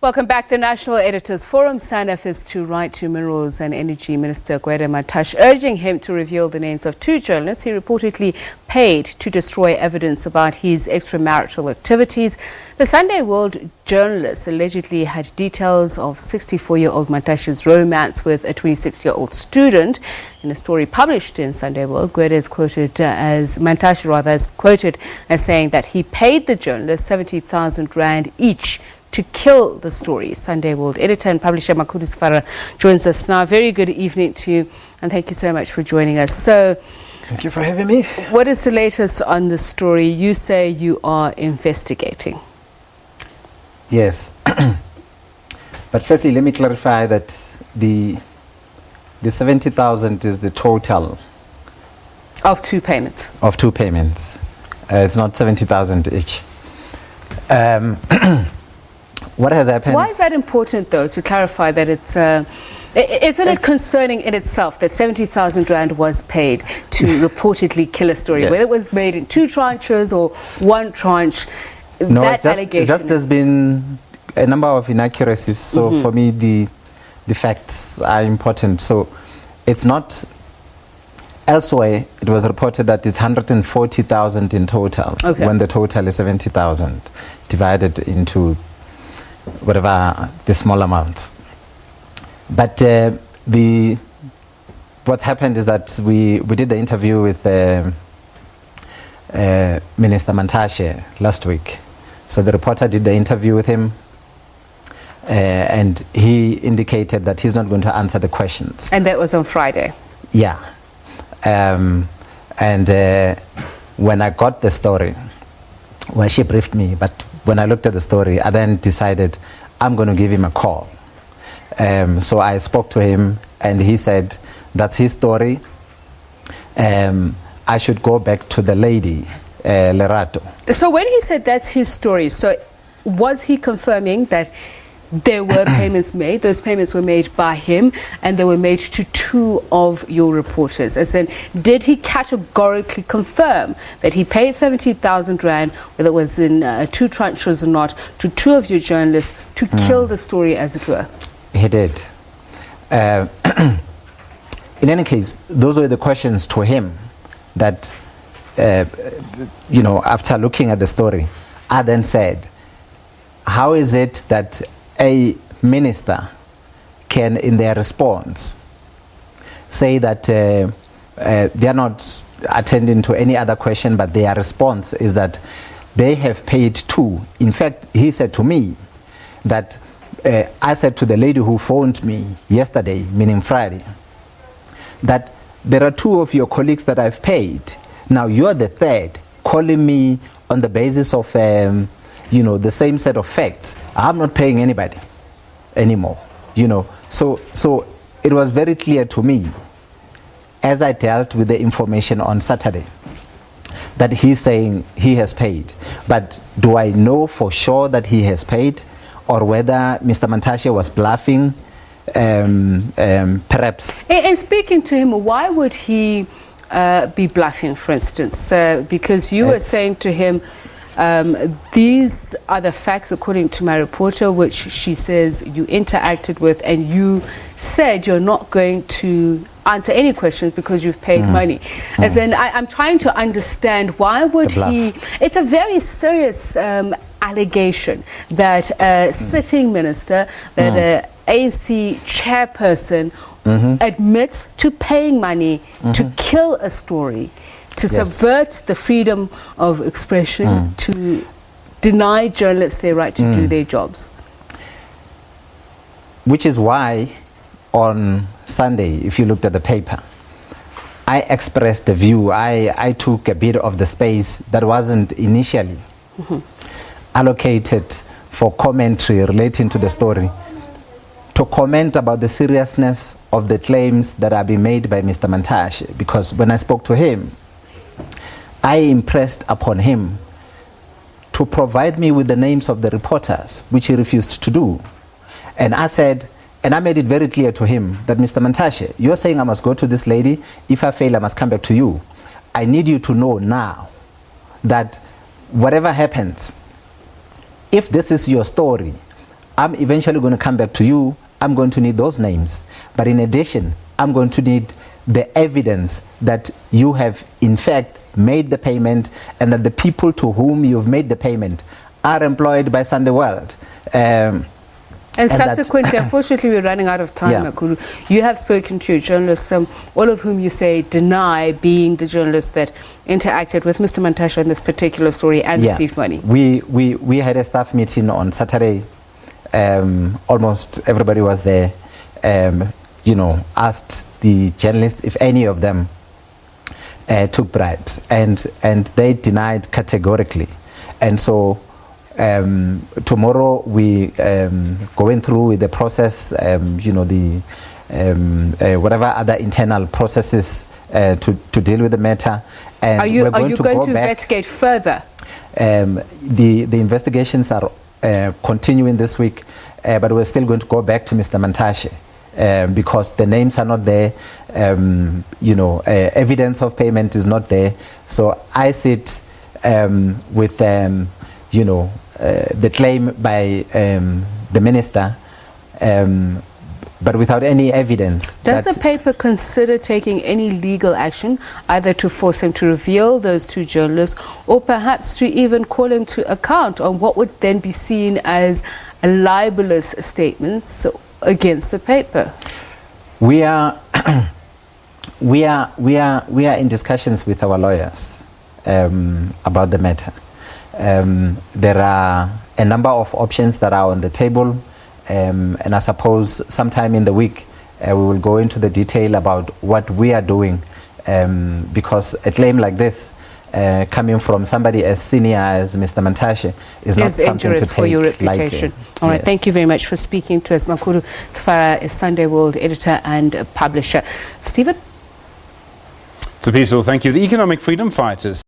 Welcome back. The National Editors Forum, SANEF, is to write to Minerals and Energy Minister Gwede Mantashe, urging him to reveal the names of two journalists he reportedly paid to destroy evidence about his extramarital activities. The Sunday World journalist allegedly had details of 64-year-old Mantashe's romance with a 26-year-old student. In a story published in Sunday World, Gwede is quoted Mantashe is quoted as saying that he paid the journalist 70,000 rand each to kill the story. Sunday World editor and publisher Makhudu Sefara joins us now. Very good evening to you, and thank you so much for joining us. So, thank you for having me. What is the latest on the story? You say you are investigating. Yes. But firstly, let me clarify that the 70,000 is the total of two payments. Of two payments. It's not 70,000 each. What has happened? Why is that important, though, to clarify that it's... isn't it concerning in itself that 70,000 rand was paid to reportedly kill a story, yes, whether it was made in two tranches or one tranche? No, that it's just there's been a number of inaccuracies. So for me, the facts are important. So it's not... Elsewhere, it was reported that it's 140,000 in total, when the total is 70,000 divided into whatever the small amounts. But what happened is that we did the interview with Minister Mantashe last week. So the reporter did the interview with him, and he indicated that he's not going to answer the questions. And that was on Friday? Yeah. And when I got the story, well, she briefed me, but when I looked at the story, I then decided I'm going to give him a call. So I spoke to him, and he said that's his story. I should go back to the lady, Lerato. So when he said that's his story, so was he confirming that there were payments made? Those payments were made by him, and they were made to two of your reporters. As in, did he categorically confirm that he paid 70,000 rand, whether it was in two tranches or not, to two of your journalists to kill the story, as it were? He did. In any case, those were the questions to him that, after looking at the story, I then said, how is it that a minister can, in their response, say that they are not attending to any other question, but their response is that they have paid two. In fact, he said to me that I said to the lady who phoned me yesterday, meaning Friday, that there are two of your colleagues that I've paid. Now you're the third, calling me on the basis of the same set of facts. I'm not paying anybody anymore, So it was very clear to me, as I dealt with the information on Saturday, that he's saying he has paid. But do I know for sure that he has paid, or whether Mr. Mantashe was bluffing, perhaps? In speaking to him, why would he be bluffing, for instance? Because you were saying to him, these are the facts according to my reporter, which she says you interacted with, and you said you're not going to answer any questions because you've paid money. As in, I'm trying to understand, why would he... It's a very serious allegation that a sitting minister, that a ANC chairperson admits to paying money to kill a story, to subvert the freedom of expression, to deny journalists their right to do their jobs. Which is why on Sunday, if you looked at the paper, I expressed the view. I took a bit of the space that wasn't initially allocated for commentary relating to the story, to comment about the seriousness of the claims that are being made by Mr. Mantashe. Because when I spoke to him, I impressed upon him to provide me with the names of the reporters, which he refused to do. And I said, and I made it very clear to him that, Mr. Mantashe, you're saying I must go to this lady. If I fail, I must come back to you. I need you to know now that whatever happens, if this is your story, I'm eventually going to come back to you. I'm going to need those names. But in addition, I'm going to need the evidence that you have in fact made the payment and that the people to whom you've made the payment are employed by Sunday World. And subsequently, unfortunately, we're running out of time, Makhudu. You have spoken to journalists, all of whom you say deny being the journalists that interacted with Mr. Mantashe on this particular story and received money. We had a staff meeting on Saturday. Almost everybody was there. Asked the journalists if any of them took bribes, and they denied categorically. And so tomorrow we going through with the process, whatever other internal processes to deal with the matter. And are you going to investigate further? The investigations are continuing this week, but we're still going to go back to Mr. Mantashe. Because the names are not there, evidence of payment is not there. So I sit with, the claim by the minister, but without any evidence. Does the paper consider taking any legal action, either to force him to reveal those two journalists, or perhaps to even call him to account on what would then be seen as a libelous statements against the paper? We are in discussions with our lawyers about the matter. There are a number of options that are on the table, and I suppose sometime in the week we will go into the detail about what we are doing, because a claim like this coming from somebody as senior as Mr. Mantashe is not something to take for your reputation. lightly. All right, thank you very much for speaking to us. Makhudu Sefara is Sunday World editor and publisher. Stephen? It's a peaceful thank you. The economic freedom fighters